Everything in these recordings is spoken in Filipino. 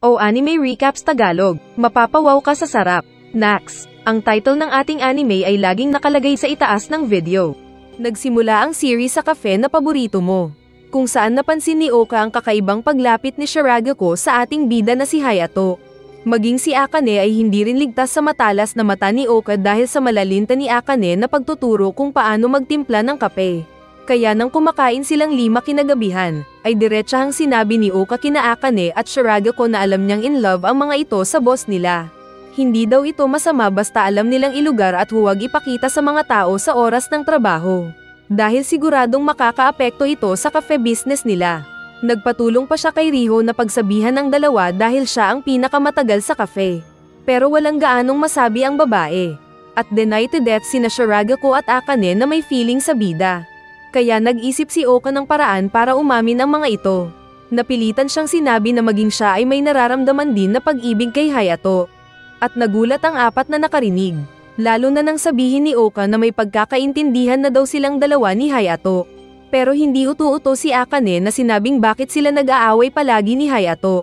O Anime Recaps Tagalog, mapapawaw ka sa sarap. Nax, ang title ng ating anime ay laging nakalagay sa itaas ng video. Nagsimula ang series sa cafe na paborito mo, kung saan napansin ni Oka ang kakaibang paglapit ni Shiragako sa ating bida na si Hayato. Maging si Akane ay hindi rin ligtas sa matalas na mata ni Oka dahil sa malalinta ni Akane na pagtuturo kung paano magtimpla ng kape. Kaya nang kumakain silang 5 kinagabihan, ay diretsahang sinabi ni Oka kina Akane at Shiragako na alam niyang in love ang mga ito sa boss nila. Hindi daw ito masama basta alam nilang ilugar at huwag ipakita sa mga tao sa oras ng trabaho. Dahil siguradong makakaapekto ito sa cafe business nila. Nagpatulong pa siya kay Riho na pagsabihan ng dalawa dahil siya ang pinakamatagal sa cafe. Pero walang gaanong masabi ang babae. At deny to death sina Shiragako at Akane na may feeling sa bida. Kaya nag-isip si Oka ng paraan para umamin ang mga ito. Napilitan siyang sinabi na maging siya ay may nararamdaman din na pag-ibig kay Hayato. At nagulat ang 4 na nakarinig. Lalo na nang sabihin ni Oka na may pagkakaintindihan na daw silang dalawa ni Hayato. Pero hindi utu-uto si Akane na sinabing bakit sila nag-aaway palagi ni Hayato.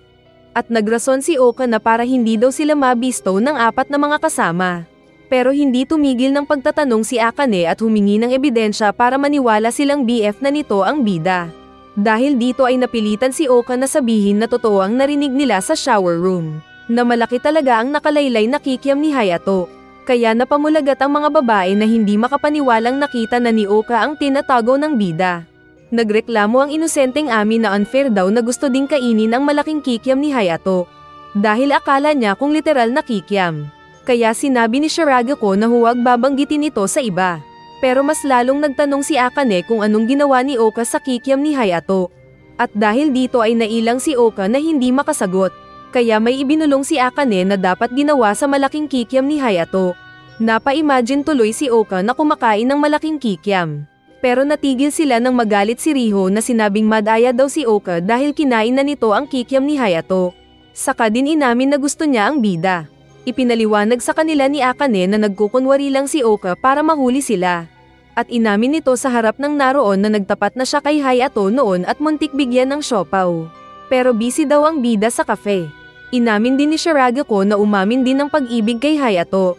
At nagrason si Oka na para hindi daw sila mabisto ng 4 na mga kasama. Pero hindi tumigil ng pagtatanong si Akane at humingi ng ebidensya para maniwala silang BF na nito ang bida. Dahil dito ay napilitan si Oka na sabihin na totoo ang narinig nila sa shower room. Na malaki talaga ang nakalaylay na kikiam ni Hayato. Kaya napamulagat ang mga babae na hindi makapaniwalang nakita na ni Oka ang tinatago ng bida. Nagreklamo ang inosenteng Ami na unfair daw na gusto ding kainin ang malaking kikiam ni Hayato. Dahil akala niya kung literal na kikiam. Kaya sinabi ni Shiragako na huwag babanggitin ito sa iba. Pero mas lalong nagtanong si Akane kung anong ginawa ni Oka sa kikiam ni Hayato. At dahil dito ay nailang si Oka na hindi makasagot. Kaya may ibinulong si Akane na dapat ginawa sa malaking kikiam ni Hayato. Napa-imagine tuloy si Oka na kumakain ng malaking kikiam. Pero natigil sila nang magalit si Riho na sinabing madaya daw si Oka dahil kinain na nito ang kikiam ni Hayato. Saka din inamin na gusto niya ang bida. Ipinaliwanag sa kanila ni Akane na nagkukunwari lang si Oka para mahuli sila. At inamin nito sa harap ng naroon na nagtapat na siya kay Hayato noon at muntik bigyan ng siopaw. Pero busy daw ang bida sa cafe. Inamin din ni Shiragako na umamin din ng pag-ibig kay Hayato.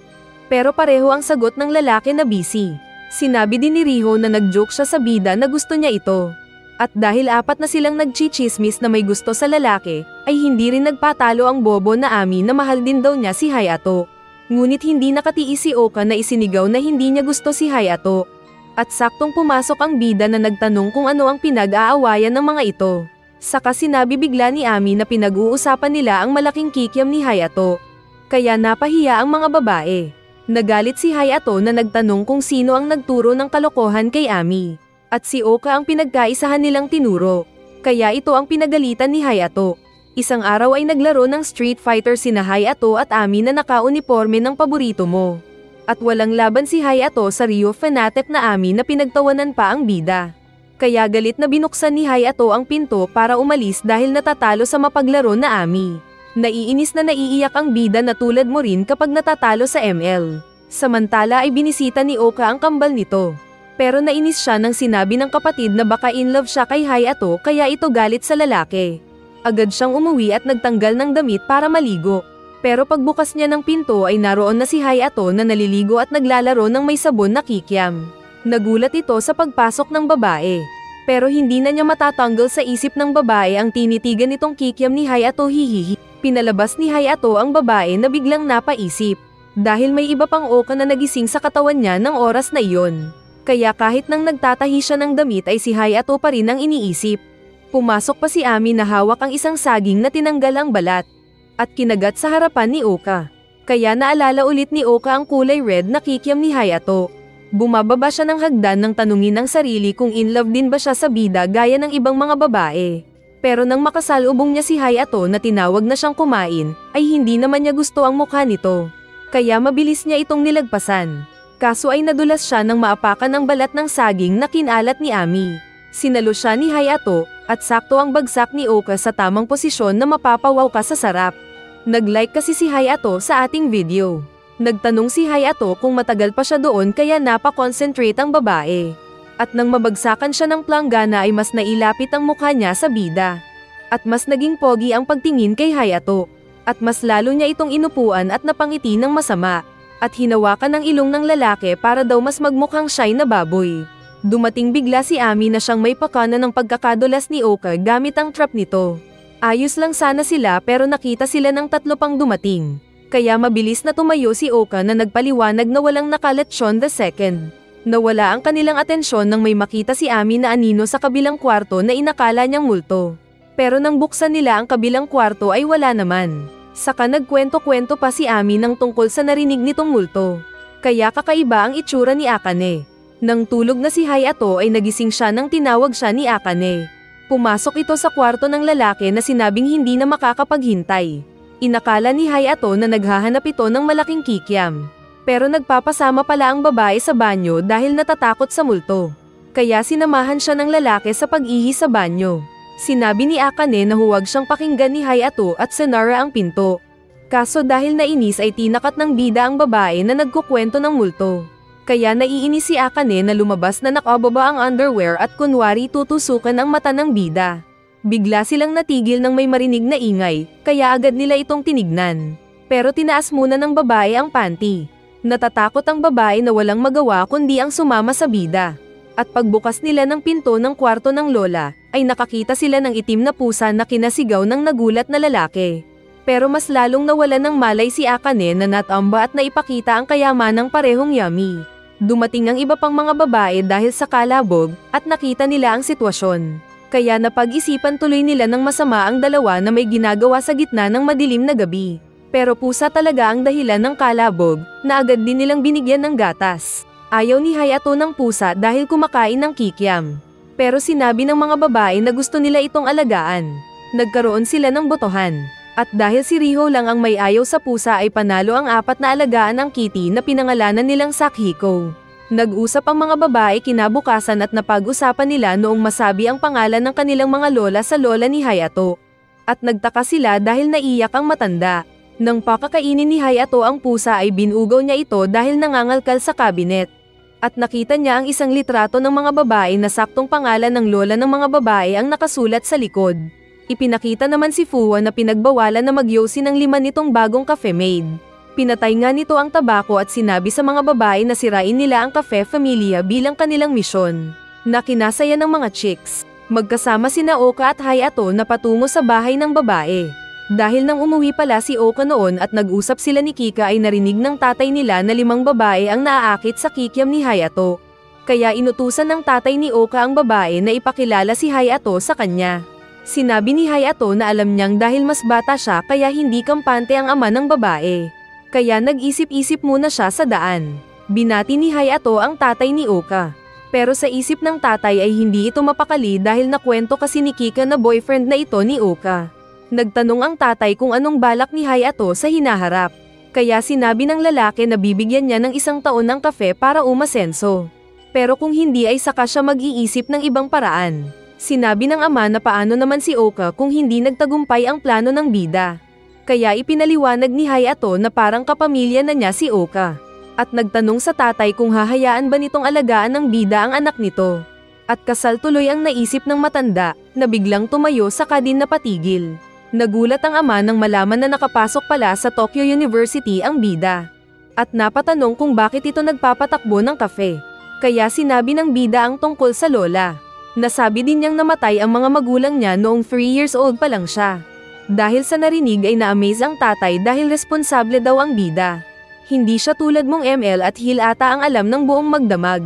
Pero pareho ang sagot ng lalaki na busy. Sinabi din ni Riho na nag-joke siya sa bida na gusto niya ito. At dahil 4 na silang nagchichismis na may gusto sa lalaki, ay hindi rin nagpatalo ang bobo na Ami na mahal din daw niya si Hayato. Ngunit hindi nakatiis si Oka na isinigaw na hindi niya gusto si Hayato. At saktong pumasok ang bida na nagtanong kung ano ang pinag-aawayan ng mga ito. Saka sinabi bigla ni Ami na pinag-uusapan nila ang malaking kikiam ni Hayato. Kaya napahiya ang mga babae. Nagalit si Hayato na nagtanong kung sino ang nagturo ng kalokohan kay Ami. At si Oka ang pinagkaisahan nilang tinuro. Kaya ito ang pinagalitan ni Hayato. Isang araw ay naglaro ng Street Fighter sina Hayato at Ami na naka-uniforme ng paborito mo. At walang laban si Hayato sa Ryo fanatic na Ami na pinagtawanan pa ang bida. Kaya galit na binuksan ni Hayato ang pinto para umalis dahil natatalo sa mapaglaro na Ami. Naiinis na naiiyak ang bida na tulad mo rin kapag natatalo sa ML. Samantala ay binisita ni Oka ang kambal nito. Pero nainis siya nang sinabi ng kapatid na baka in love siya kay Hayato kaya ito galit sa lalaki. Agad siyang umuwi at nagtanggal ng damit para maligo. Pero pagbukas niya ng pinto ay naroon na si Hayato na naliligo at naglalaro ng may sabon na kikiam. Nagulat ito sa pagpasok ng babae. Pero hindi na niya matatanggal sa isip ng babae ang tinitigan nitong kikiam ni Hayato hihihi. Pinalabas ni Hayato ang babae na biglang napaisip. Dahil may iba pang Oka na nagising sa katawan niya ng oras na iyon. Kaya kahit nang nagtatahi siya ng damit ay si Hayato pa rin ang iniisip. Pumasok pa si Ami na hawak ang isang saging na tinanggal ang balat. At kinagat sa harapan ni Oka. Kaya naalala ulit ni Oka ang kulay red na kikiam ni Hayato. Bumababa siya ng hagdan nang tanungin ang sarili kung in love din ba siya sa bida gaya ng ibang mga babae. Pero nang makasalubong niya si Hayato na tinawag na siyang kumain, ay hindi naman niya gusto ang mukha nito. Kaya mabilis niya itong nilagpasan. Kaso ay nadulas siya nang maapakan ang balat ng saging na kinalat ni Ami. Sinalo siya ni Hayato, at sakto ang bagsak ni Oka sa tamang posisyon na mapapawaw ka sa sarap. Nag-like kasi si Hayato sa ating video. Nagtanong si Hayato kung matagal pa siya doon kaya napa-concentrate ang babae. At nang mabagsakan siya ng planggana ay mas nailapit ang mukha niya sa bida. At mas naging pogi ang pagtingin kay Hayato. At mas lalo niya itong inupuan at napangiti ng masama. At hinawakan ang ilong ng lalaki para daw mas magmukhang shy na baboy. Dumating bigla si Ami na siyang may pakana ng pagkakadulas ni Oka gamit ang trap nito. Ayos lang sana sila pero nakita sila ng tatlo pang dumating. Kaya mabilis na tumayo si Oka na nagpaliwanag na walang nakaletsyon the second. Nawala ang kanilang atensyon nang may makita si Ami na anino sa kabilang kwarto na inakala niyang multo. Pero nang buksan nila ang kabilang kwarto ay wala naman. Saka nagkwento-kwento pa si Ami ng tungkol sa narinig nitong multo. Kaya kakaiba ang itsura ni Akane. Nang tulog na si Hayato ay nagising siya nang tinawag siya ni Akane. Pumasok ito sa kwarto ng lalaki na sinabing hindi na makakapaghintay. Inakala ni Hayato na naghahanap ito ng malaking kikiam. Pero nagpapasama pala ang babae sa banyo dahil natatakot sa multo. Kaya sinamahan siya ng lalaki sa pag-ihi sa banyo. Sinabi ni Akane na huwag siyang pakinggan ni Hayato at sinara ang pinto. Kaso dahil nainis ay tinakat ng bida ang babae na nagkukwento ng multo. Kaya naiinis si Akane na lumabas na nakababa ang underwear at kunwari tutusukan ang mata ng bida. Bigla silang natigil nang may marinig na ingay, kaya agad nila itong tinignan. Pero tinaas muna ng babae ang panty. Natatakot ang babae na walang magawa kundi ang sumama sa bida. At pagbukas nila ng pinto ng kwarto ng lola, ay nakakita sila ng itim na pusa na kinasigaw ng nagulat na lalaki. Pero mas lalong nawalan ng malay si Akane na natamba at naipakita ang kayamanang parehong yummy. Dumating ang iba pang mga babae dahil sa kalabog, at nakita nila ang sitwasyon. Kaya napag-isipan tuloy nila ng masama ang dalawa na may ginagawa sa gitna ng madilim na gabi. Pero pusa talaga ang dahilan ng kalabog, na agad din nilang binigyan ng gatas. Ayaw ni Hayato ng pusa dahil kumakain ng kikiam. Pero sinabi ng mga babae na gusto nila itong alagaan. Nagkaroon sila ng botohan. At dahil si Riho lang ang may ayaw sa pusa ay panalo ang apat na alagaan ng kitty na pinangalanan nilang Sakihiko. Nag-usap ang mga babae kinabukasan at napag-usapan nila noong masabi ang pangalan ng kanilang mga lola sa lola ni Hayato. At nagtaka sila dahil naiyak ang matanda. Nang pakakainin ni Hayato ang pusa ay binugaw niya ito dahil nangangalkal sa kabinet. At nakita niya ang isang litrato ng mga babae na saktong pangalan ng lola ng mga babae ang nakasulat sa likod. Ipinakita naman si Fuwa na pinagbawalan na magyosi ng 5 nitong bagong cafe maid. Pinatay nga nito ang tabako at sinabi sa mga babae na sirain nila ang Cafe Familia bilang kanilang misyon. Na kinasaya ng mga chicks. Magkasama sina Oka at Hayato na patungo sa bahay ng babae. Dahil nang umuwi pala si Oka noon at nag-usap sila ni Kika ay narinig ng tatay nila na 5 babae ang naaakit sa kikiam ni Hayato. Kaya inutusan ng tatay ni Oka ang babae na ipakilala si Hayato sa kanya. Sinabi ni Hayato na alam niyang dahil mas bata siya kaya hindi kampante ang ama ng babae. Kaya nag-isip-isip muna siya sa daan. Binati ni Hayato ang tatay ni Oka. Pero sa isip ng tatay ay hindi ito mapakali dahil nakwento kasi ni Kika na boyfriend na ito ni Oka. Nagtanong ang tatay kung anong balak ni Hayato sa hinaharap. Kaya sinabi ng lalaki na bibigyan niya ng 1 taon ng kafe para umasenso. Pero kung hindi ay saka siya mag-iisip ng ibang paraan. Sinabi ng ama na paano naman si Oka kung hindi nagtagumpay ang plano ng bida. Kaya ipinaliwanag ni Hayato na parang kapamilya na niya si Oka. At nagtanong sa tatay kung hahayaan ba nitong alagaan ng bida ang anak nito. At kasal tuloy ang naisip ng matanda, na biglang tumayo saka din napatigil. Nagulat ang ama nang malaman na nakapasok pala sa Tokyo University ang bida. At napatanong kung bakit ito nagpapatakbo ng kafe. Kaya sinabi ng bida ang tungkol sa lola. Nasabi din niyang namatay ang mga magulang niya noong 3 years old pa lang siya. Dahil sa narinig ay na-amaze ang tatay dahil responsable daw ang bida. Hindi siya tulad mong ML at Hil ata ang alam ng buong magdamag.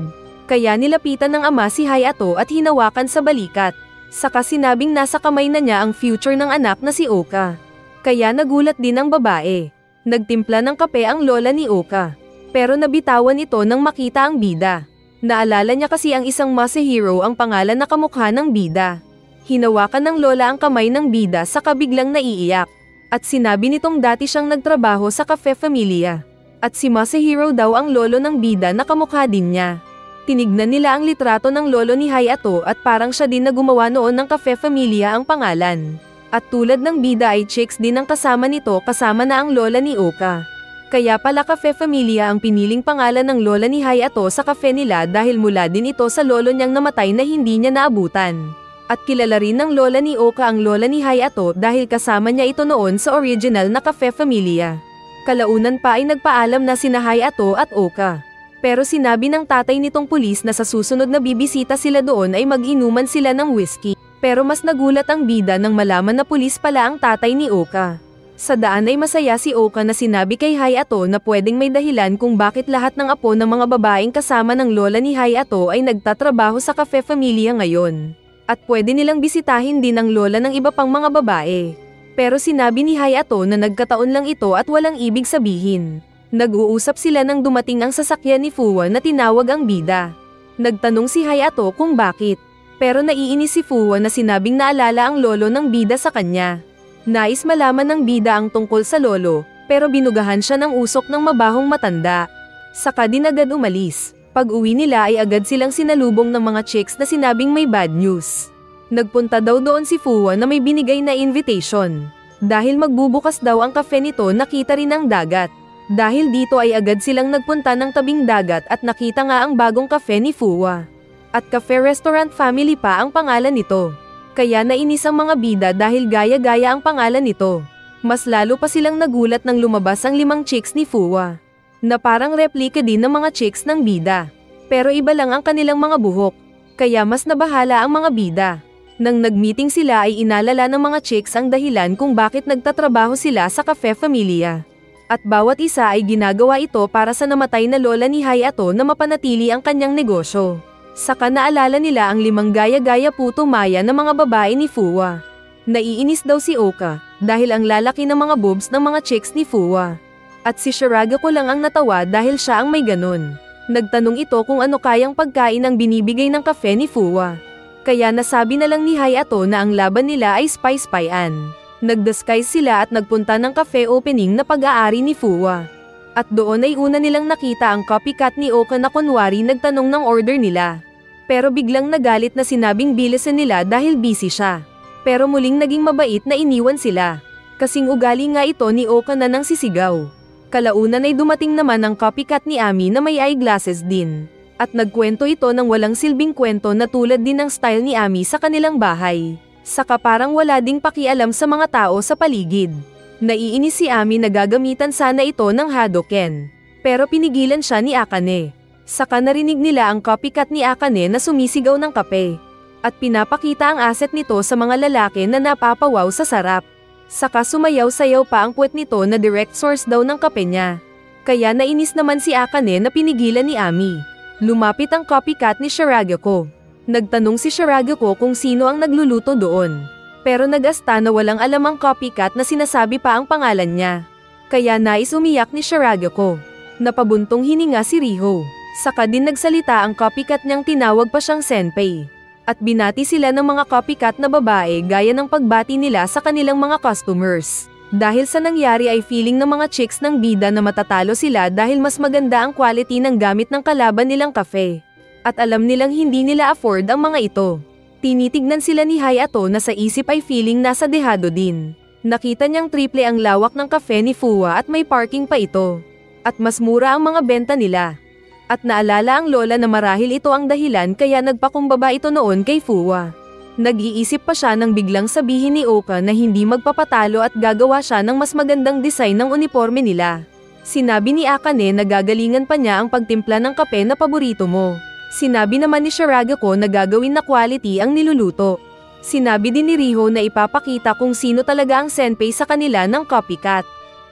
Kaya nilapitan ng ama si Hayato at hinawakan sa balikat. Saka sinabing nasa kamay na niya ang future ng anak na si Oka. Kaya nagulat din ang babae. Nagtimpla ng kape ang lola ni Oka. Pero nabitawan ito nang makita ang bida. Naalala niya kasi ang isang Masahiro ang pangalan na kamukha ng bida. Hinawakan ng lola ang kamay ng bida saka biglang naiiyak. At sinabi nitong dati siyang nagtrabaho sa Cafe Familia. At si Masahiro daw ang lolo ng bida na kamukha din niya. Tinignan nila ang litrato ng lolo ni Hayato at parang siya din na gumawa noon ng Cafe Familia ang pangalan. At tulad ng bida ay chicks din ang kasama nito kasama na ang lola ni Oka. Kaya pala Cafe Familia ang piniling pangalan ng lola ni Hayato sa cafe nila dahil mula din ito sa lolo niyang namatay na hindi niya naabutan. At kilala rin ng lola ni Oka ang lola ni Hayato dahil kasama niya ito noon sa original na Cafe Familia. Kalaunan pa ay nagpaalam na sina Hayato at Oka. Pero sinabi ng tatay nitong pulis na sa susunod na bibisita sila doon ay mag-inuman sila ng whiskey. Pero mas nagulat ang bida nang malaman na pulis pala ang tatay ni Oka. Sa daan ay masaya si Oka na sinabi kay Hayato na pwedeng may dahilan kung bakit lahat ng apo ng mga babaeng kasama ng lola ni Hayato ay nagtatrabaho sa Cafe Familia ngayon. At pwede nilang bisitahin din ang lola ng iba pang mga babae. Pero sinabi ni Hayato na nagkataon lang ito at walang ibig sabihin. Nag-uusap sila nang dumating ang sasakyan ni Fuwa na tinawag ang bida. Nagtanong si Hayato kung bakit. Pero naiinis si Fuwa na sinabing naalala ang lolo ng bida sa kanya. Nais malaman ng bida ang tungkol sa lolo, pero binugahan siya ng usok ng mabahong matanda. Saka din agad umalis. Pag-uwi nila ay agad silang sinalubong ng mga chicks na sinabing may bad news. Nagpunta daw doon si Fuwa na may binigay na invitation. Dahil magbubukas daw ang cafe nito, nakita rin ang dagat. Dahil dito ay agad silang nagpunta ng tabing dagat at nakita nga ang bagong cafe ni Fuwa. At Cafe Restaurant Family pa ang pangalan nito. Kaya nainis ang mga bida dahil gaya-gaya ang pangalan nito. Mas lalo pa silang nagulat nang lumabas ang 5 chicks ni Fuwa. Na parang replika din ng mga chicks ng bida. Pero iba lang ang kanilang mga buhok. Kaya mas nabahala ang mga bida. Nang nagmeeting sila ay inalala ng mga chicks ang dahilan kung bakit nagtatrabaho sila sa Cafe Familia. At bawat isa ay ginagawa ito para sa namatay na lola ni Hayato na mapanatili ang kanyang negosyo. Saka naalala nila ang 5 gaya-gaya puto maya na mga babae ni Fuwa. Naiinis daw si Oka dahil ang lalaki ng mga boobs ng mga chicks ni Fuwa. At si Shiragako lang ang natawa dahil siya ang may ganun. Nagtanong ito kung ano kayang pagkain ang binibigay ng cafe ni Fuwa. Kaya nasabi na lang ni Hayato na ang laban nila ay spy-spyan. Nag-disguise sila at nagpunta ng cafe opening na pag-aari ni Fuwa. At doon ay una nilang nakita ang copycat ni Oka na kunwari nagtanong ng order nila. Pero biglang nagalit na sinabing bilisan nila dahil busy siya. Pero muling naging mabait na iniwan sila. Kasing ugali nga ito ni Oka na nang sisigaw. Kalaunan ay dumating naman ang copycat ni Ami na may eyeglasses din. At nagkwento ito ng walang silbing kwento na tulad din ng style ni Ami sa kanilang bahay. Saka parang wala ding pakialam sa mga tao sa paligid. Naiinis si Ami na gagamitan sana ito ng Hadoken. Pero pinigilan siya ni Akane. Saka narinig nila ang copycat ni Akane na sumisigaw ng kape. At pinapakita ang asset nito sa mga lalaki na napapawaw sa sarap. Saka sumayaw-sayaw pa ang puwet nito na direct source daw ng kape niya. Kaya nainis naman si Akane na pinigilan ni Ami. Lumapit ang copycat ni Shiragako. Nagtanong si Shiragako kung sino ang nagluluto doon. Pero nag-asta na walang alam ang copycat na sinasabi pa ang pangalan niya. Kaya nais umiyak ni Shiragako. Napabuntong hininga si Riho. Saka din nagsalita ang copycat niyang tinawag pa siyang senpai. At binati sila ng mga copycat na babae gaya ng pagbati nila sa kanilang mga customers. Dahil sa nangyari ay feeling ng mga chicks ng bida na matatalo sila dahil mas maganda ang quality ng gamit ng kalaban nilang cafe. At alam nilang hindi nila afford ang mga ito. Tinitignan sila ni Hayato na sa isip ay feeling nasa dehado din. Nakita niyang triple ang lawak ng cafe ni Fuwa at may parking pa ito. At mas mura ang mga benta nila. At naalala ang lola na marahil ito ang dahilan kaya nagpakumbaba ito noon kay Fuwa. Nag-iisip pa siya nang biglang sabihin ni Oka na hindi magpapatalo at gagawa siya ng mas magandang design ng uniforme nila. Sinabi ni Akane na gagalingan pa niya ang pagtimpla ng kape na paborito mo. Sinabi naman ni Shiragako na gagawin na quality ang niluluto. Sinabi din ni Riho na ipapakita kung sino talaga ang senpai sa kanila ng copycat.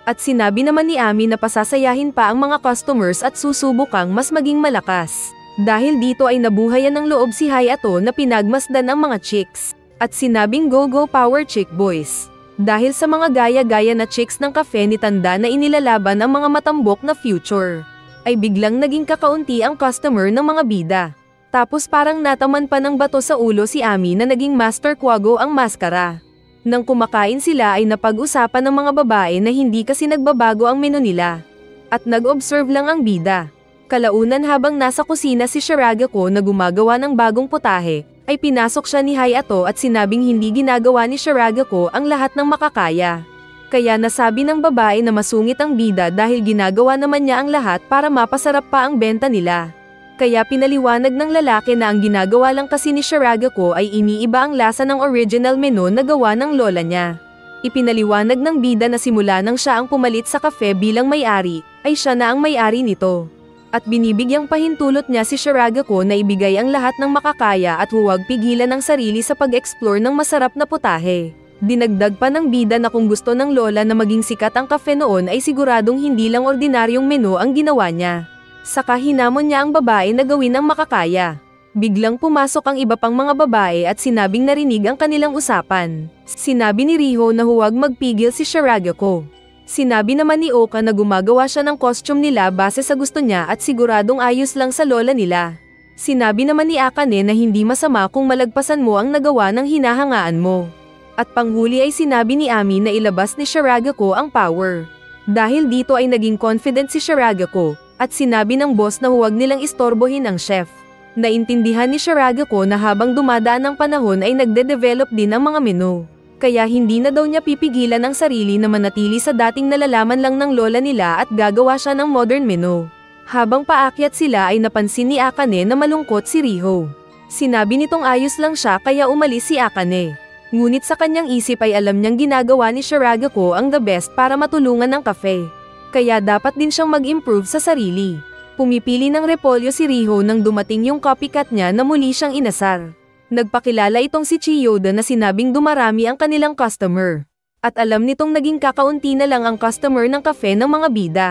At sinabi naman ni Ami na pasasayahin pa ang mga customers at susubukang mas maging malakas. Dahil dito ay nabuhayan ng loob si Hayato na pinagmasdan ang mga chicks. At sinabing go-go power chick boys. Dahil sa mga gaya-gaya na chicks ng cafe ni Tanda na inilalaban ang mga matambok na future. Ay biglang naging kakaunti ang customer ng mga bida. Tapos parang nataman pa ng bato sa ulo si Ami na naging Master Quago ang maskara. Nang kumakain sila ay napag-usapan ng mga babae na hindi kasi nagbabago ang menu nila. At nag-observe lang ang bida. Kalaunan habang nasa kusina si Shiragako na gumagawa ng bagong putahe, ay pinasok siya ni Hayato at sinabing hindi ginagawa ni Shiragako ang lahat ng makakaya. Kaya nasabi ng babae na masungit ang bida dahil ginagawa naman niya ang lahat para mapasarap pa ang benta nila. Kaya pinaliwanag ng lalaki na ang ginagawa lang kasi ni Shiragako ay iniiba ang lasa ng original menu na gawa ng lola niya. Ipinaliwanag ng bida na simula nang siya ang pumalit sa cafe bilang may-ari, ay siya na ang may-ari nito. At binibigyang pahintulot niya si Shiragako na ibigay ang lahat ng makakaya at huwag pigilan ang sarili sa pag-explore ng masarap na putahe. Dinagdag pa ng bida na kung gusto ng lola na maging sikat ang cafe noon ay siguradong hindi lang ordinaryong menu ang ginawa niya. Saka hinamon niya ang babae na gawin ang makakaya. Biglang pumasok ang iba pang mga babae at sinabing narinig ang kanilang usapan. Sinabi ni Riho na huwag magpigil si Shiragako. Sinabi naman ni Oka na gumagawa siya ng costume nila base sa gusto niya at siguradong ayos lang sa lola nila. Sinabi naman ni Akane na hindi masama kung malagpasan mo ang nagawa ng hinahangaan mo. At panghuli ay sinabi ni Ami na ilabas ni Shiragako ang power. Dahil dito ay naging confident si Shiragako. At sinabi ng boss na huwag nilang istorbohin ang chef. Naintindihan ni Shiragako na habang dumadaan ang panahon ay nagde-develop din ang mga menu. Kaya hindi na daw niya pipigilan ang sarili na manatili sa dating nalalaman lang ng lola nila at gagawa siya ng modern menu. Habang paakyat sila ay napansin ni Akane na malungkot si Riho. Sinabi nitong ayos lang siya kaya umalis si Akane. Ngunit sa kanyang isip ay alam niyang ginagawa ni Shiragako ang the best para matulungan ang cafe. Kaya dapat din siyang mag-improve sa sarili. Pumipili ng repolyo si Riho nang dumating yung copycat niya na muli siyang inasar. Nagpakilala itong si Chiyoda na sinabing dumarami ang kanilang customer. At alam nitong naging kakaunti na lang ang customer ng cafe ng mga bida.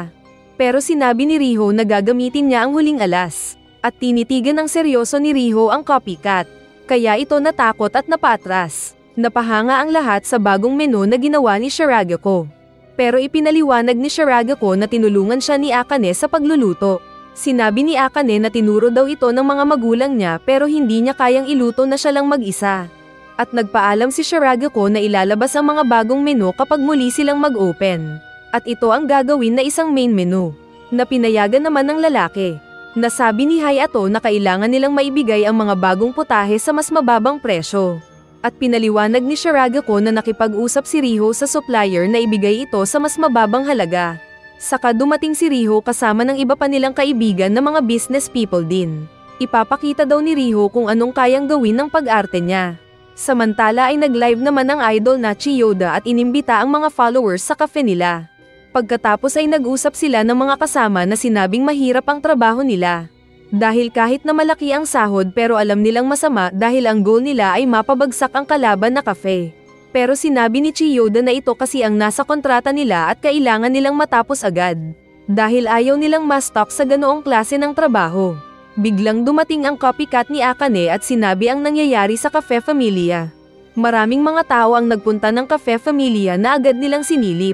Pero sinabi ni Riho na gagamitin niya ang huling alas. At tinitigan ng seryoso ni Riho ang copycat. Kaya ito natakot at napatras. Napahanga ang lahat sa bagong menu na ginawa ni Shiragako. Pero ipinaliwanag ni Shiragako na tinulungan siya ni Akane sa pagluluto. Sinabi ni Akane na tinuro daw ito ng mga magulang niya pero hindi niya kayang iluto na siya lang mag-isa. At nagpaalam si Shiragako na ilalabas ang mga bagong menu kapag muli silang mag-open. At ito ang gagawin na isang main menu. Na pinayagan naman ng lalaki. Nasabi ni Hayato na kailangan nilang maibigay ang mga bagong putahe sa mas mababang presyo. At pinaliwanag ni Shiragako na nakipag-usap si Riho sa supplier na ibigay ito sa mas mababang halaga. Saka dumating si Riho kasama ng iba pa nilang kaibigan na mga business people din. Ipapakita daw ni Riho kung anong kayang gawin ng pag-arte niya. Samantala ay nag-live naman ang idol na Chiyoda at inimbita ang mga followers sa cafe nila. Pagkatapos ay nag-usap sila ng mga kasama na sinabing mahirap ang trabaho nila. Dahil kahit na malaki ang sahod pero alam nilang masama dahil ang goal nila ay mapabagsak ang kalaban na cafe. Pero sinabi ni Chiyoda na ito kasi ang nasa kontrata nila at kailangan nilang matapos agad. Dahil ayaw nilang ma-stock sa ganoong klase ng trabaho. Biglang dumating ang copycat ni Akane at sinabi ang nangyayari sa Cafe Familia. Maraming mga tao ang nagpunta ng Cafe Familia na agad nilang sinilip.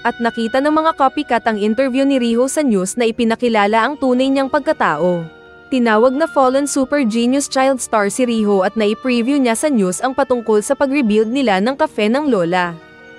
At nakita ng mga copycat ang interview ni Riho sa news na ipinakilala ang tunay niyang pagkatao. Tinawag na Fallen Super Genius Child Star si Riho at nai-preview niya sa news ang patungkol sa pag-rebuild nila ng cafe ng lola.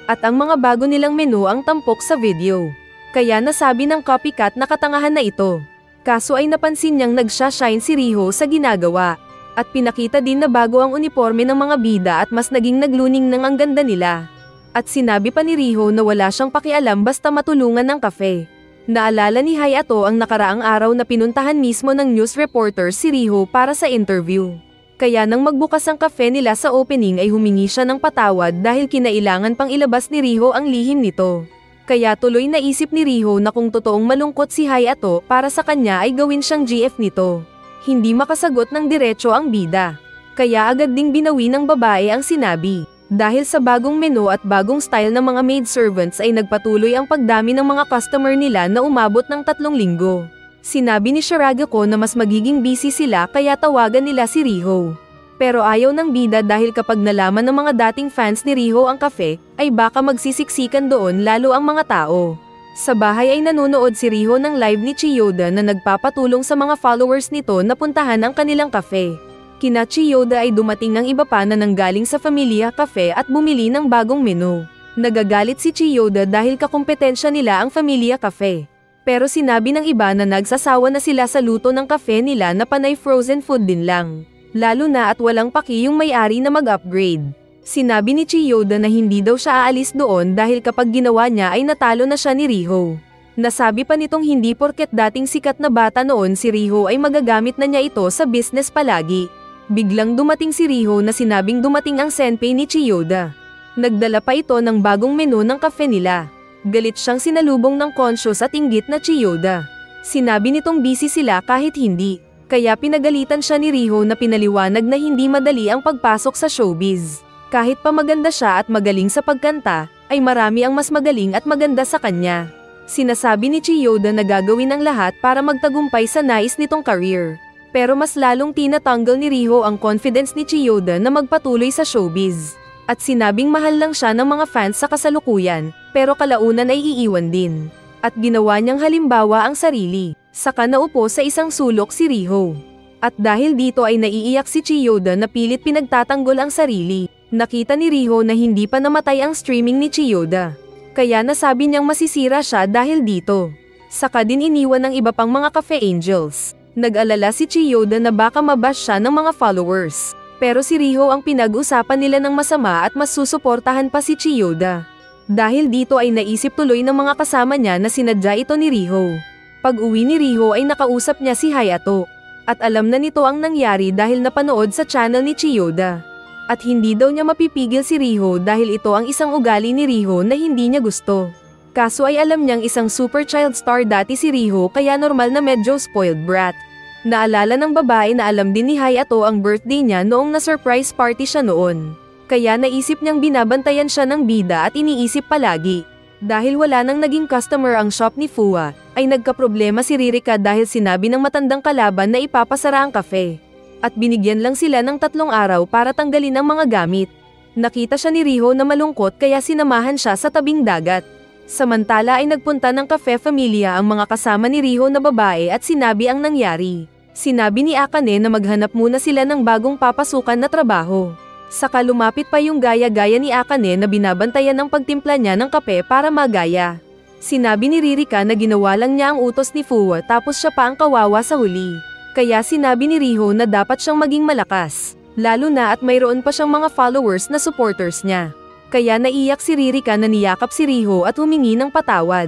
At ang mga bago nilang menu ang tampok sa video. Kaya nasabi ng copycat na katangahan na ito. Kaso ay napansin niyang nagsha-shine si Riho sa ginagawa. At pinakita din na bago ang uniforme ng mga bida at mas naging nagluning ng ang ganda nila. At sinabi pa ni Riho na wala siyang pakialam basta matulungan ng cafe. Naalala ni Hayato ang nakaraang araw na pinuntahan mismo ng news reporter si Riho para sa interview. Kaya nang magbukas ang cafe nila sa opening ay humingi siya ng patawad dahil kinailangan pang ilabas ni Riho ang lihim nito. Kaya tuloy naisip ni Riho na kung totoong malungkot si Hayato para sa kanya ay gawin siyang GF nito. Hindi makasagot ng diretso ang bida. Kaya agad ding binawi ng babae ang sinabi. Dahil sa bagong menu at bagong style ng mga maidservants ay nagpatuloy ang pagdami ng mga customer nila na umabot ng 3 linggo. Sinabi ni Shiragako na mas magiging busy sila kaya tawagan nila si Riho. Pero ayaw ng bida dahil kapag nalaman ng mga dating fans ni Riho ang cafe, ay baka magsisiksikan doon lalo ang mga tao. Sa bahay ay nanonood si Riho ng live ni Chiyoda na nagpapatulong sa mga followers nito na puntahan ang kanilang cafe. Kina Chiyoda ay dumating ng iba pa na nanggaling sa Familia Cafe at bumili ng bagong menu. Nagagalit si Chiyoda dahil kakumpetensya nila ang Familia Cafe. Pero sinabi ng iba na nagsasawa na sila sa luto ng cafe nila na panay frozen food din lang. Lalo na at walang paki yung may-ari na mag-upgrade. Sinabi ni Chiyoda na hindi daw siya aalis doon dahil kapag ginawa niya ay natalo na siya ni Riho. Nasabi pa nitong hindi porket dating sikat na bata noon si Riho ay magagamit na niya ito sa business palagi. Biglang dumating si Riho na sinabing dumating ang senpai ni Chiyoda. Nagdala pa ito ng bagong menu ng kafe nila. Galit siyang sinalubong ng conscious at inggit na Chiyoda. Sinabi nitong busy sila kahit hindi. Kaya pinagalitan siya ni Riho na pinaliwanag na hindi madali ang pagpasok sa showbiz. Kahit pa maganda siya at magaling sa pagkanta, ay marami ang mas magaling at maganda sa kanya. Sinasabi ni Chiyoda na gagawin ang lahat para magtagumpay sa nais nitong career. Pero mas lalong tinatanggal ni Riho ang confidence ni Chiyoda na magpatuloy sa showbiz. At sinabing mahal lang siya ng mga fans sa kasalukuyan, pero kalaunan ay iiwan din. At ginawa niyang halimbawa ang sarili. Saka naupo sa isang sulok si Riho. At dahil dito ay naiiyak si Chiyoda na pilit pinagtatanggol ang sarili. Nakita ni Riho na hindi pa namatay ang streaming ni Chiyoda. Kaya nasabi niyang masisira siya dahil dito. Saka din iniwan ng iba pang mga cafe angels. Nag-alala si Chiyoda na baka mabash siya ng mga followers. Pero si Riho ang pinag-usapan nila ng masama at mas susuportahan pa si Chiyoda. Dahil dito ay naisip tuloy ng mga kasama niya na sinadya ito ni Riho. Pag-uwi ni Riho ay nakausap niya si Hayato. At alam na nito ang nangyari dahil napanood sa channel ni Chiyoda. At hindi daw niya mapipigil si Riho dahil ito ang isang ugali ni Riho na hindi niya gusto. Kaso ay alam niyang isang super child star dati si Riho kaya normal na medyo spoiled brat. Naalala ng babae na alam din ni Hayato ang birthday niya noong na-surprise party siya noon. Kaya naisip niyang binabantayan siya ng bida at iniisip palagi. Dahil wala nang naging customer ang shop ni Fua, ay nagkaproblema si Ririka dahil sinabi ng matandang kalaban na ipapasara ang kafe. At binigyan lang sila ng 3 araw para tanggalin ang mga gamit. Nakita siya ni Riho na malungkot kaya sinamahan siya sa tabing dagat. Samantala ay nagpunta ng Cafe Familia ang mga kasama ni Riho na babae at sinabi ang nangyari. Sinabi ni Akane na maghanap muna sila ng bagong papasukan na trabaho. Saka lumapit pa yung gaya-gaya ni Akane na binabantayan ng pagtimpla niya ng kape para magaya. Sinabi ni Ririka na ginawa lang niya ang utos ni Fua tapos siya pa ang kawawa sa huli. Kaya sinabi ni Riho na dapat siyang maging malakas, lalo na at mayroon pa siyang mga followers na supporters niya. Kaya naiyak si Ririka na niyakap si Riho at humingi ng patawad.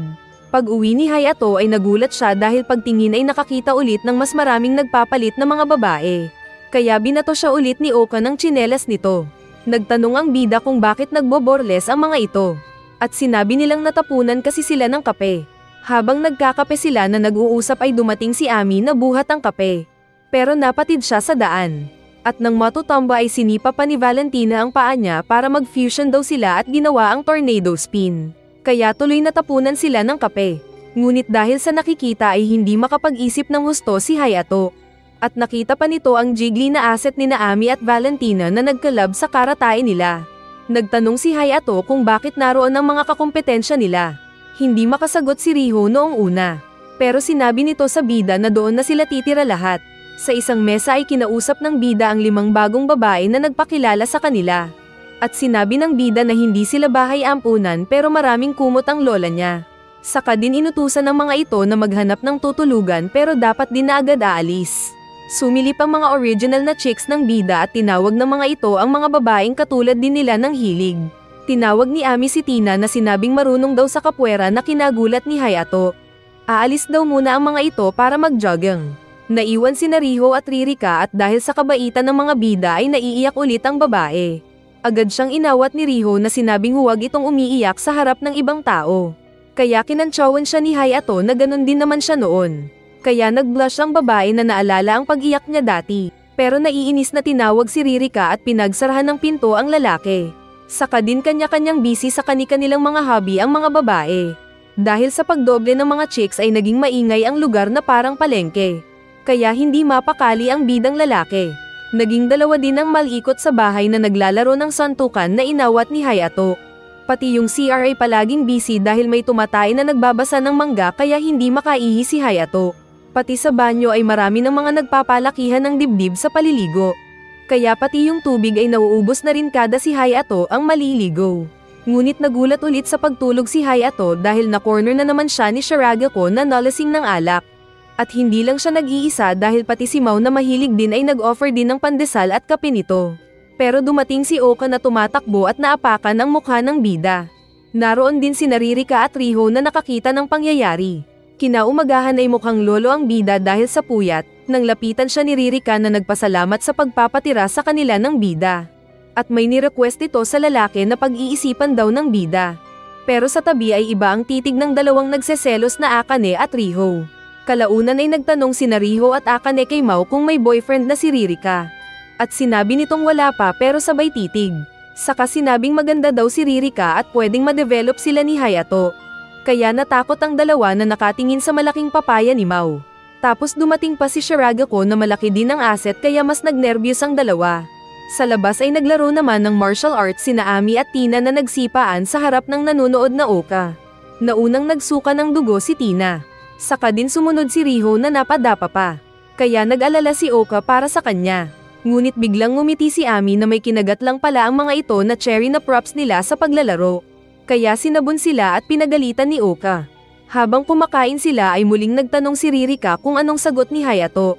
Pag-uwi ni Hayato ay nagulat siya dahil pagtingin ay nakakita ulit ng mas maraming nagpapalit na mga babae. Kaya binato siya ulit ni Oka ng tsinelas nito. Nagtanong ang bida kung bakit nagboborles ang mga ito. At sinabi nilang natapunan kasi sila ng kape. Habang nagkakape sila na nag-uusap ay dumating si Ami na buhat ang kape. Pero napatid siya sa daan. At nang matutamba ay sinipa pa ni Valentina ang paa niya para mag-fusion daw sila at ginawa ang tornado spin. Kaya tuloy natapunan sila ng kape. Ngunit dahil sa nakikita ay hindi makapag-isip ng husto si Hayato. At nakita pa nito ang jiggly na asset ni Ami at Valentina na nagkalab sa karatae nila. Nagtanong si Hayato kung bakit naroon ang mga kakompetensya nila. Hindi makasagot si Riho noong una. Pero sinabi nito sa bida na doon na sila titira lahat. Sa isang mesa ay kinausap ng bida ang 5 bagong babae na nagpakilala sa kanila. At sinabi ng bida na hindi sila bahay ampunan pero maraming kumot ang lola niya. Saka din inutusan ng mga ito na maghanap ng tutulugan pero dapat din na agad aalis. Sumilip ang mga original na chicks ng bida at tinawag ng mga ito ang mga babaeng katulad din nila ng hilig. Tinawag ni Ami si Tina na sinabing marunong daw sa kapwera na kinagulat ni Hayato. Aalis daw muna ang mga ito para mag-jogging. Naiwan si Riho at Ririka at dahil sa kabaitan ng mga bida ay naiiyak ulit ang babae. Agad siyang inawat ni Riho na sinabing huwag itong umiiyak sa harap ng ibang tao. Kaya kinantsawan siya ni Hayato na ganun din naman siya noon. Kaya nag-blush ang babae na naalala ang pag-iyak niya dati. Pero naiinis na tinawag si Ririka at pinagsarahan ng pinto ang lalaki. Saka din kanya-kanyang busy sa kani-kanilang mga hobby ang mga babae. Dahil sa pagdoble ng mga chicks ay naging maingay ang lugar na parang palengke. Kaya hindi mapakali ang bidang lalaki. Naging 2 din ang malikot sa bahay na naglalaro ng santukan na inawat ni Hayato. Pati yung CR ay palaging busy dahil may tumatay na nagbabasa ng mangga kaya hindi makaihi si Hayato. Pati sa banyo ay marami ng mga nagpapalakihan ng dibdib sa paliligo. Kaya pati yung tubig ay nauubos na rin kada si Hayato ang maliligo. Ngunit nagulat ulit sa pagtulog si Hayato dahil na-corner na naman siya ni Shiragako na nalasing ng alak. At hindi lang siya nag-iisa dahil pati si Mao na mahilig din ay nag-offer din ng pandesal at kape nito. Pero dumating si Oka na tumatakbo at naapakan ang mukha ng bida. Naroon din si Ririka at Riho na nakakita ng pangyayari. Kinaumagahan ay mukhang lolo ang bida dahil sa puyat, nang lapitan siya ni Ririka na nagpasalamat sa pagpapatira sa kanila ng bida. At may ni-request ito sa lalaki na pag-iisipan daw ng bida. Pero sa tabi ay iba ang titig ng dalawang nagseselos na Akane at Riho. Kalaunan ay nagtanong si Riho at Akane kay Mao kung may boyfriend na si Ririka. At sinabi nitong wala pa pero sabay titig. Saka sinabing maganda daw si Ririka at pwedeng ma-develop sila ni Hayato. Kaya natakot ang dalawa na nakatingin sa malaking papaya ni Mao. Tapos dumating pa si Shiragako na malaki din ang asset kaya mas nagnervyos ang dalawa. Sa labas ay naglaro naman ng martial arts sina Ami at Tina na nagsipaan sa harap ng nanunood na Oka. Naunang nagsuka ng dugo si Tina. Saka din sumunod si Riho na napadapa pa. Kaya nag-alala si Oka para sa kanya. Ngunit biglang ngumiti si Ami na may kinagat lang pala ang mga ito na cherry na props nila sa paglalaro. Kaya sinabon sila at pinagalitan ni Oka. Habang kumakain sila ay muling nagtanong si Ririka kung anong sagot ni Hayato.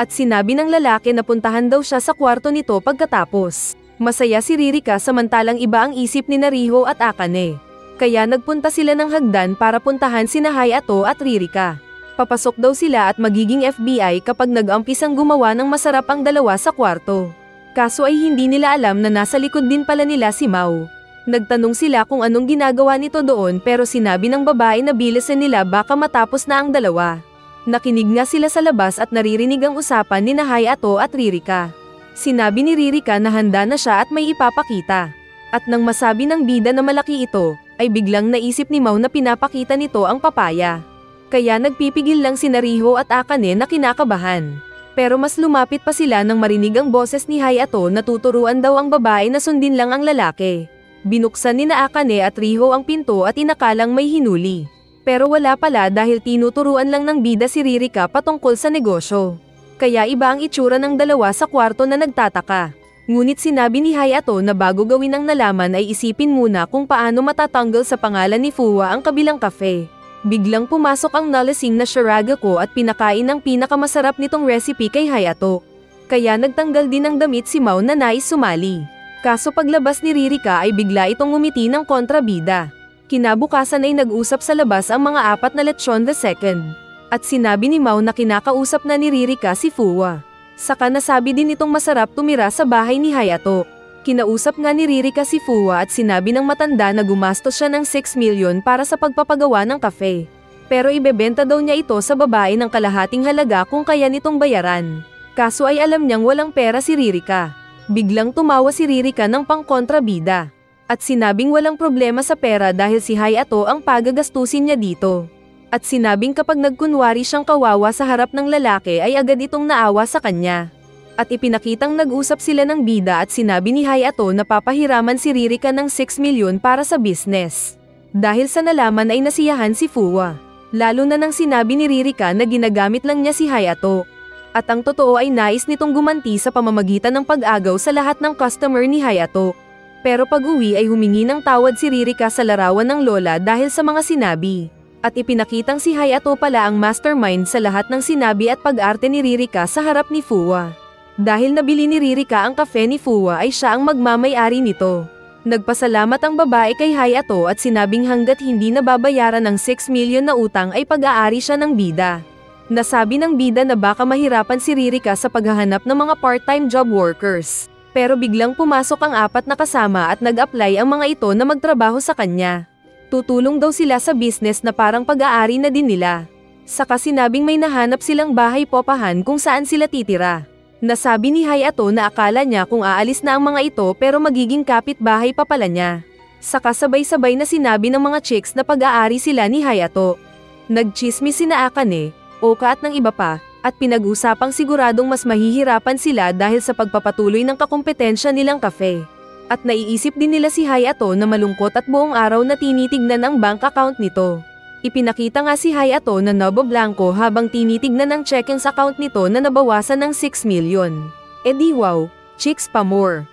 At sinabi ng lalaki na puntahan daw siya sa kwarto nito pagkatapos. Masaya si Ririka samantalang iba ang isip ni Riho at Akane. Kaya nagpunta sila ng hagdan para puntahan sina Hayato at Ririka. Papasok daw sila at magiging FBI kapag nag-umpisang gumawa ng masarap ang dalawa sa kwarto. Kaso ay hindi nila alam na nasa likod din pala nila si Mao. Nagtanong sila kung anong ginagawa nito doon pero sinabi ng babae na bilisan nila baka matapos na ang dalawa. Nakinig nga sila sa labas at naririnig ang usapan ni Hayato at Ririka. Sinabi ni Ririka na handa na siya at may ipapakita. At nang masabi ng bida na malaki ito, ay biglang naisip ni Mao na pinapakita nito ang papaya. Kaya nagpipigil lang si Riho at Akane na kinakabahan. Pero mas lumapit pa sila nang marinig ang boses ni Hayato na tuturuan daw ang babae na sundin lang ang lalaki. Binuksan ni Akane at Riho ang pinto at inakalang may hinuli. Pero wala pala dahil tinuturuan lang ng bida si Ririka patungkol sa negosyo. Kaya iba ang itsura ng dalawa sa kwarto na nagtataka. Ngunit sinabi ni Hayato na bago gawin ang nalaman ay isipin muna kung paano matatanggal sa pangalan ni Fuwa ang kabilang cafe. Biglang pumasok ang nalasing na Shiragako at pinakain ang pinakamasarap nitong recipe kay Hayato. Kaya nagtanggal din ng damit si Mao na nais sumali. Kaso paglabas ni Ririka ay bigla itong ngumiti ng kontrabida. Kinabukasan ay nag-usap sa labas ang mga apat na lechon the second. At sinabi ni Mao na kinakausap na ni Ririka si Fuwa. Saka nasabi din itong masarap tumira sa bahay ni Hayato. Kinausap nga ni Ririka si Fuwa at sinabi ng matanda na gumastos siya ng 6 million para sa pagpapagawa ng kafe. Pero ibebenta daw niya ito sa babae ng kalahating halaga kung kaya nitong bayaran. Kaso ay alam niyang walang pera si Ririka. Biglang tumawa si Ririka ng pangkontrabida. At sinabing walang problema sa pera dahil si Hayato ang pagagastusin niya dito. At sinabing kapag nagkunwari siyang kawawa sa harap ng lalaki ay agad itong naawa sa kanya. At ipinakitang nag-usap sila ng bida at sinabi ni Hayato na papahiraman si Ririka ng 6 million para sa business. Dahil sa nalaman ay nasiyahan si Fuwa. Lalo na nang sinabi ni Ririka na ginagamit lang niya si Hayato. At ang totoo ay nais nitong gumanti sa pamamagitan ng pag-agaw sa lahat ng customer ni Hayato. Pero pag-uwi ay humingi ng tawad si Ririka sa larawan ng lola dahil sa mga sinabi. At ipinakitang si Hayato pala ang mastermind sa lahat ng sinabi at pag-arte ni Ririka sa harap ni Fuwa. Dahil nabili ni Ririka ang kafe ni Fuwa ay siya ang magmamay-ari nito. Nagpasalamat ang babae kay Hayato at sinabing hanggat hindi nababayaran ng 6 million na utang ay pag-aari siya ng bida. Nasabi ng bida na baka mahirapan si Ririka sa paghahanap ng mga part-time job workers. Pero biglang pumasok ang apat na kasama at nag-apply ang mga ito na magtrabaho sa kanya. Tutulong daw sila sa business na parang pag-aari na din nila. Saka sinabing may nahanap silang bahay popahan kung saan sila titira. Nasabi ni Hayato na akala niya kung aalis na ang mga ito pero magiging kapitbahay pa pala niya. Saka sabay-sabay na sinabi ng mga chicks na pag-aari sila ni Hayato. Nagchismis sina Akane, Oka at ng iba pa, at pinag-usapang siguradong mas mahihirapan sila dahil sa pagpapatuloy ng kakumpetensya nilang kafe. At naiisip din nila si Hayato na malungkot at buong araw na tinitignan ang bank account nito. Ipinakita nga si Hayato na naboblanko habang tinitignan ang check-ins account nito na nabawasan ng 6 million. Edi wow, chicks pa more.